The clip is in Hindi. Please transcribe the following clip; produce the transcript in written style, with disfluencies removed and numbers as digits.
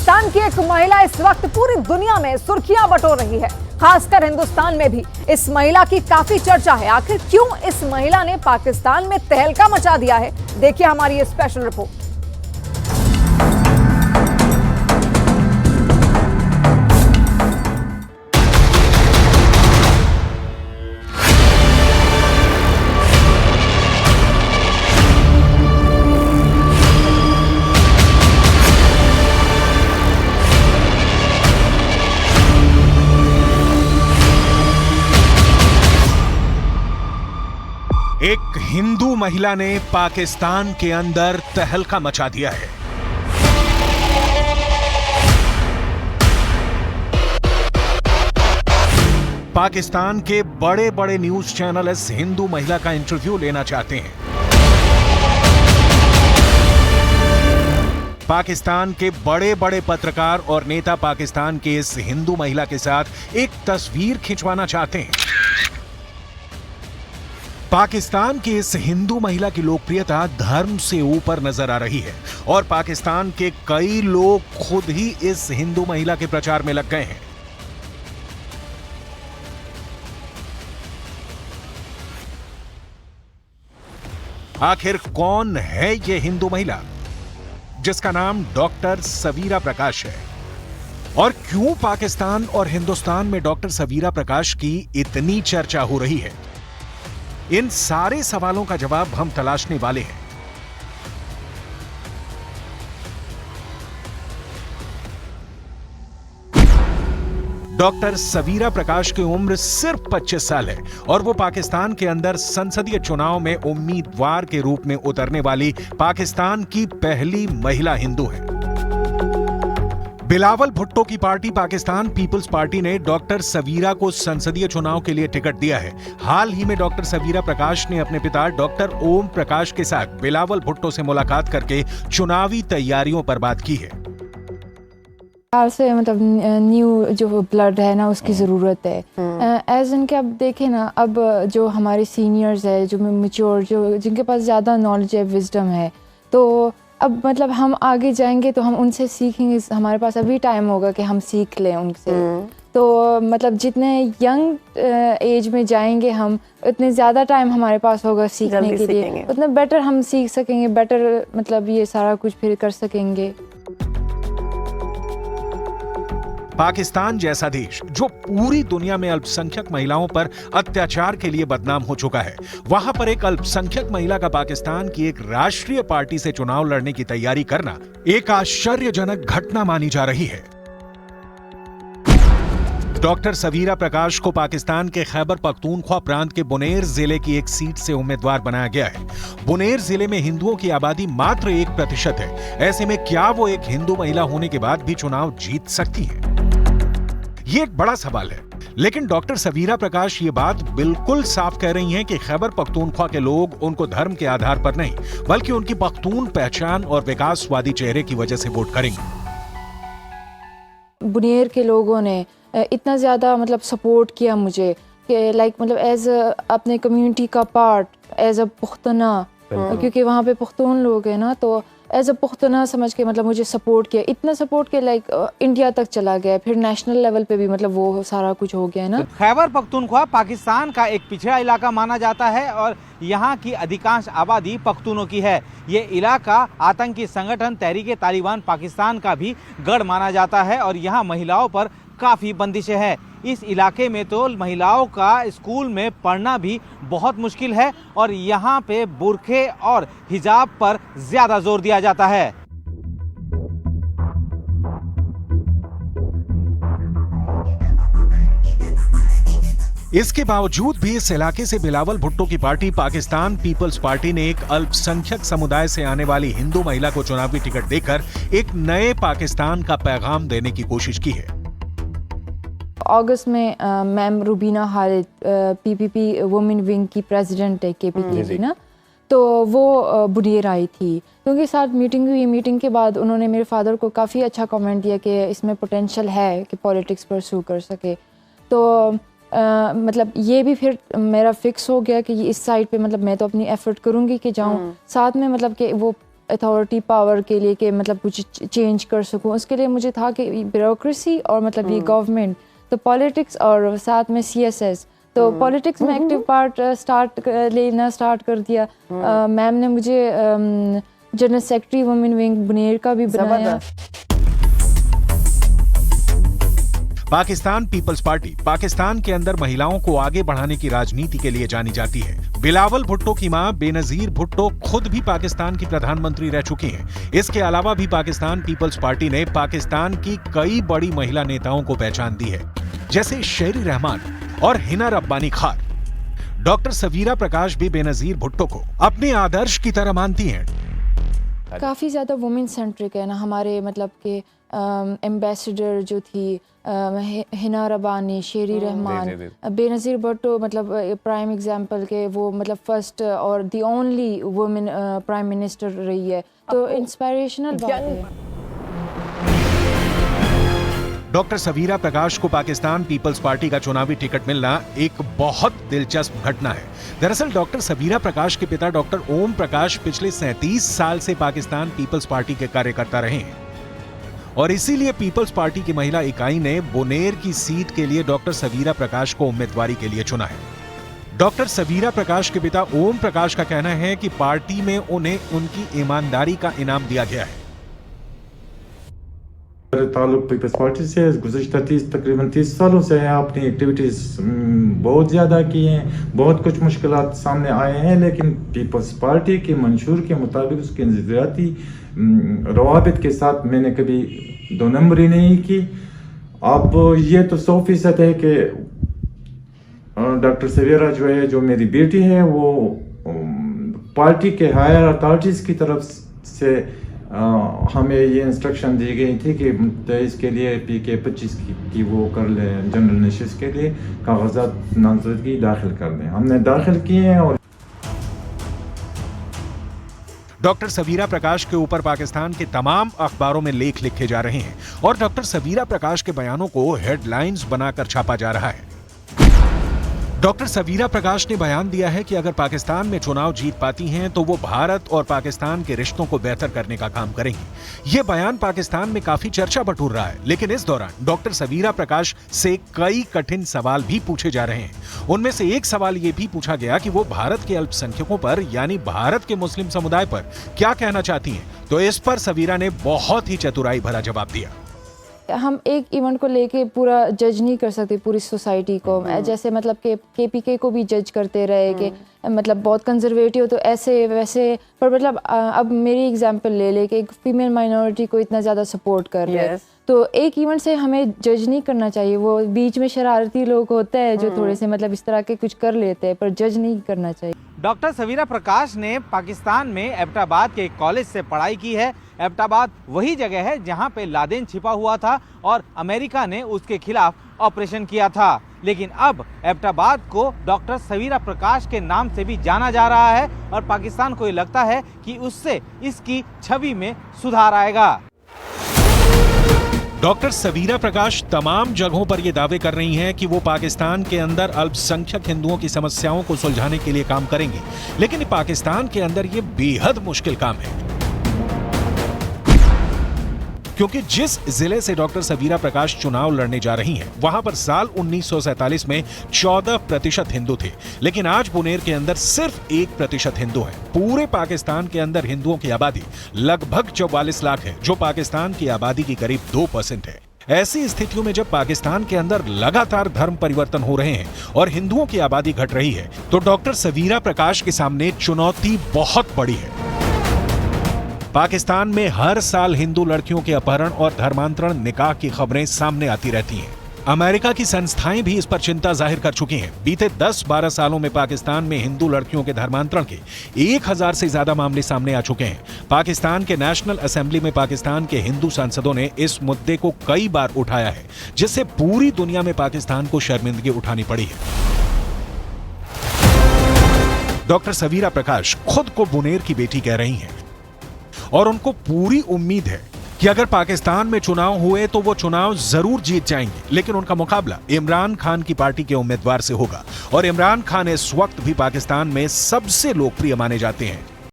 पाकिस्तान की एक महिला इस वक्त पूरी दुनिया में सुर्खियां बटोर रही है। खासकर हिंदुस्तान में भी इस महिला की काफी चर्चा है। आखिर क्यों इस महिला ने पाकिस्तान में तहलका मचा दिया है, देखिए हमारी ये स्पेशल रिपोर्ट। एक हिंदू महिला ने पाकिस्तान के अंदर तहलका मचा दिया है। पाकिस्तान के बड़े बड़े न्यूज चैनल इस हिंदू महिला का इंटरव्यू लेना चाहते हैं। पाकिस्तान के बड़े बड़े पत्रकार और नेता पाकिस्तान के इस हिंदू महिला के साथ एक तस्वीर खिंचवाना चाहते हैं। पाकिस्तान की इस हिंदू महिला की लोकप्रियता धर्म से ऊपर नजर आ रही है और पाकिस्तान के कई लोग खुद ही इस हिंदू महिला के प्रचार में लग गए हैं। आखिर कौन है ये हिंदू महिला जिसका नाम डॉक्टर सवीरा प्रकाश है, और क्यों पाकिस्तान और हिंदुस्तान में डॉक्टर सवीरा प्रकाश की इतनी चर्चा हो रही है? इन सारे सवालों का जवाब हम तलाशने वाले हैं। डॉक्टर सवीरा प्रकाश की उम्र सिर्फ 25 साल है और वो पाकिस्तान के अंदर संसदीय चुनाव में उम्मीदवार के रूप में उतरने वाली पाकिस्तान की पहली महिला हिंदू है। बिलावल भुट्टो की पार्टी पाकिस्तान पीपल्स पार्टी ने डॉक्टर सवीरा को संसदीय चुनाव के लिए टिकट दिया है। हाल ही में डॉक्टर सवीरा प्रकाश ने अपने पिता डॉक्टर ओम प्रकाश के साथ बिलावल भुट्टो से मुलाकात करके चुनावी तैयारियों पर बात की है। से मतलब न्यू जो ब्लड है ना, उसकी ज़रूरत है। एज इनके अब देखें ना, अब जो हमारे सीनियर्स है, जो मैच्योर, जो जिनके पास ज़्यादा नॉलेज है, विजडम है, तो अब मतलब हम आगे जाएंगे तो हम उनसे सीखेंगे। हमारे पास अभी टाइम होगा कि हम सीख लें उनसे। तो मतलब जितने यंग एज में जाएंगे हम, उतने ज़्यादा टाइम हमारे पास होगा सीखने के लिए, उतना बेटर हम सीख सकेंगे, बेटर मतलब ये सारा कुछ फिर कर सकेंगे। पाकिस्तान जैसा देश जो पूरी दुनिया में अल्पसंख्यक महिलाओं पर अत्याचार के लिए बदनाम हो चुका है, वहां पर एक अल्पसंख्यक महिला का पाकिस्तान की एक राष्ट्रीय पार्टी से चुनाव लड़ने की तैयारी करना एक आश्चर्यजनक घटना मानी जा रही है। डॉक्टर सवीरा प्रकाश को पाकिस्तान के खैबर पख्तूनख्वा प्रांत के बुनेर जिले की एक सीट से उम्मीदवार बनाया गया है। बुनेर जिले में हिंदुओं की आबादी मात्र 1% है। ऐसे में क्या वो एक हिंदू महिला होने के बाद भी चुनाव जीत सकती है? ये एक बड़ा सवाल है। लेकिन डॉक्टर सवीरा प्रकाश ये बात बिल्कुल साफ कह रही हैं कि खैबर पख्तूनख्वा के लोग उनको धर्म के आधार पर नहीं, बल्कि उनकी पख्तून पहचान और विकासवादी चेहरे की वजह से वोट करेंगे। बुनेर के लोगों ने इतना ज़्यादा मतलब सपोर्ट किया मुझे कि लाइक मतलब एज अपने कम्युनिटी का पार्ट, एज अ पुख्तना, क्योंकि वहाँ पे पुख्तून लोग हैं ना, तो एज अ पुख्तना समझ के मतलब मुझे सपोर्ट किया। इतना सपोर्ट के लाइक इंडिया तक चला गया, फिर नेशनल लेवल पे भी मतलब वो सारा कुछ हो गया है ना। खैबर पख्तूनख्वा पाकिस्तान का एक पिछड़ा इलाका माना जाता है और यहाँ की अधिकांश आबादी पख्तूनों की है। ये इलाका आतंकी संगठन तहरीके तालिबान पाकिस्तान का भी गढ़ माना जाता है और यहाँ महिलाओं पर काफ़ी बंदिशें हैं। इस इलाके में तो महिलाओं का स्कूल में पढ़ना भी बहुत मुश्किल है और यहाँ पे बुरखे और हिजाब पर ज़्यादा जोर दिया जाता है। इसके बावजूद भी इस इलाके से बिलावल भुट्टो की पार्टी पाकिस्तान पीपल्स पार्टी ने एक अल्पसंख्यक समुदाय से आने वाली हिंदू महिला को चुनावी टिकट देकर एक नए पाकिस्तान का पैगाम देने की कोशिश की है। अगस्त में ma'am Rubina Khalid PPP women wing की प्रेसिडेंट है, केपीके की ना, तो वो बुनेर आई थी, तो उनके साथ मीटिंग हुई। मीटिंग के बाद उन्होंने मेरे फादर को काफ़ी अच्छा कमेंट दिया कि इसमें पोटेंशियल है कि पॉलिटिक्स परस्यू कर सके। तो मतलब ये भी फिर मेरा फिक्स हो गया कि इस साइड पे मतलब मैं तो अपनी एफर्ट करूँगी कि जाऊँ, साथ में मतलब कि वो अथॉरिटी पावर के लिए कि मतलब कुछ चेंज कर सकूं, उसके लिए मुझे था कि ब्यूरोक्रेसी और मतलब ये गवर्नमेंट, तो पॉलिटिक्स और साथ में CSS, तो पॉलिटिक्स में एक्टिव पार्ट लेना स्टार्ट कर दिया। मैम ने मुझे general secretary women wing Buner का भी बनाया। पाकिस्तान पीपल्स पार्टी पाकिस्तान के अंदर महिलाओं को आगे बढ़ाने की राजनीति के लिए जानी जाती है। बिलावल भुट्टो की मां बेनजीर भुट्टो खुद भी पाकिस्तान की प्रधानमंत्री रह चुकी हैं। इसके अलावा भी पाकिस्तान पीपल्स पार्टी ने पाकिस्तान की कई बड़ी महिला नेताओं को पहचान दी है, जैसे शेरी रहमान और हिना रब्बानी खार। डॉक्टर सवीरा प्रकाश भी बेनजीर भुट्टो को अपने आदर्श की तरह मानती हैं। काफ़ी ज़्यादा वुमेन सेंट्रिक है ना हमारे, मतलब कि एम्बेसडर जो थी हिना रब्बानी, शेरी रहमान, बेनज़ीर भुट्टो, मतलब प्राइम एग्जांपल के वो मतलब फर्स्ट और the only women prime minister रही है, तो इंस्पिरेशनल बात है। डॉक्टर सवीरा प्रकाश को पाकिस्तान पीपल्स पार्टी का चुनावी टिकट मिलना एक बहुत दिलचस्प घटना है। दरअसल डॉक्टर सवीरा प्रकाश के पिता डॉक्टर ओम प्रकाश पिछले 37 साल से पाकिस्तान पीपल्स पार्टी के कार्यकर्ता रहे हैं और इसीलिए पीपल्स पार्टी की महिला इकाई ने बुनेर की सीट के लिए डॉक्टर सवीरा प्रकाश को उम्मीदवारी के लिए चुना है। डॉक्टर सवीरा प्रकाश के पिता ओम प्रकाश का कहना है कि पार्टी में उन्हें उनकी ईमानदारी का इनाम दिया गया है। ताल्लुक पीपल्स पार्टी से गुज़श्ता तकरीबन 30 सालों से है। अपनी एक्टिविटीज़ बहुत ज़्यादा की हैं, बहुत कुछ मुश्किलात सामने आए हैं, लेकिन पीपल्स पार्टी के मंशूर के मुताबिक उसके नज़रियाती रवाबित के साथ मैंने कभी दो नंबरी नहीं की। अब ये तो 100% है कि डॉक्टर सवीरा जो है, जो मेरी बेटी है, वो पार्टी के हायर अथॉरिटीज़ की तरफ से हमें ये इंस्ट्रक्शन दी गई थी कि 23 के लिए PK 25 की वो कर ले, जनरल नशिस्त के लिए कागजात नामजदगी दाखिल कर दें। हमने दाखिल किए हैं। और डॉक्टर सवीरा प्रकाश के ऊपर पाकिस्तान के तमाम अखबारों में लेख लिखे जा रहे हैं और डॉक्टर सवीरा प्रकाश के बयानों को हेडलाइंस बनाकर छापा जा रहा है। डॉक्टर सवीरा प्रकाश ने बयान दिया है कि अगर पाकिस्तान में चुनाव जीत पाती हैं तो वो भारत और पाकिस्तान के रिश्तों को बेहतर करने का काम करेंगी। ये बयान पाकिस्तान में काफी चर्चा बटोर रहा है, लेकिन इस दौरान डॉक्टर सवीरा प्रकाश से कई कठिन सवाल भी पूछे जा रहे हैं। उनमें से एक सवाल ये भी पूछा गया कि वो भारत के अल्पसंख्यकों पर यानी भारत के मुस्लिम समुदाय पर क्या कहना चाहती हैं, तो इस पर सवीरा ने बहुत ही चतुराई भरा जवाब दिया। हम एक इवेंट को लेके पूरा जज नहीं कर सकते पूरी सोसाइटी को, जैसे मतलब कि KPK को भी जज करते रहे कि मतलब बहुत कंजर्वेटिव तो ऐसे वैसे, पर मतलब अब मेरी एग्जांपल ले कि एक फीमेल माइनॉरिटी को इतना ज़्यादा सपोर्ट कर रहे हैं, तो एक इवेंट से हमें जज नहीं करना चाहिए। वो बीच में शरारती लोग होते हैं जो थोड़े से मतलब इस तरह के कुछ कर लेते हैं, पर जज नहीं करना चाहिए। डॉक्टर सवीरा प्रकाश ने पाकिस्तान में एबटाबाद के एक कॉलेज से पढ़ाई की है। एबटाबाद वही जगह है जहां पे लादेन छिपा हुआ था और अमेरिका ने उसके खिलाफ ऑपरेशन किया था, लेकिन अब एबटाबाद को डॉक्टर सवीरा प्रकाश के नाम से भी जाना जा रहा है और पाकिस्तान को ये लगता है कि उससे इसकी छवि में सुधार आएगा। डॉक्टर सवीरा प्रकाश तमाम जगहों पर ये दावे कर रही हैं कि वो पाकिस्तान के अंदर अल्पसंख्यक हिंदुओं की समस्याओं को सुलझाने के लिए काम करेंगी, लेकिन पाकिस्तान के अंदर ये बेहद मुश्किल काम है, क्योंकि जिस जिले से डॉक्टर सवीरा प्रकाश चुनाव लड़ने जा रही हैं, वहां पर साल 1947 में 14% हिंदू थे, लेकिन आज बुनेर के अंदर सिर्फ 1% हिंदू हैं। पूरे पाकिस्तान के अंदर हिंदुओं की आबादी लगभग 44 लाख है, जो पाकिस्तान की आबादी की करीब 2% है। ऐसी स्थितियों में जब पाकिस्तान के अंदर लगातार धर्म परिवर्तन हो रहे हैं और हिंदुओं की आबादी घट रही है, तो डॉक्टर सवीरा प्रकाश के सामने चुनौती बहुत बड़ी है। पाकिस्तान में हर साल हिंदू लड़कियों के अपहरण और धर्मांतरण निकाह की खबरें सामने आती रहती हैं। अमेरिका की संस्थाएं भी इस पर चिंता जाहिर कर चुकी हैं। बीते 10-12 सालों में पाकिस्तान में हिंदू लड़कियों के धर्मांतरण के 1000 से ज्यादा मामले सामने आ चुके हैं। पाकिस्तान के नेशनल असेंबली में पाकिस्तान के हिंदू सांसदों ने इस मुद्दे को कई बार उठाया है, जिससे पूरी दुनिया में पाकिस्तान को शर्मिंदगी उठानी पड़ी है। डॉक्टर सवीरा प्रकाश खुद को बुनेर की बेटी कह रही हैं और उनको पूरी उम्मीद है कि अगर पाकिस्तान में चुनाव हुए तो वो चुनाव जरूर जीत जाएंगे, लेकिन उनका मुकाबला इमरान खान की पार्टी के उम्मीदवार से होगा और इमरान खान इस वक्त भी पाकिस्तान में सबसे लोकप्रिय माने जाते हैं।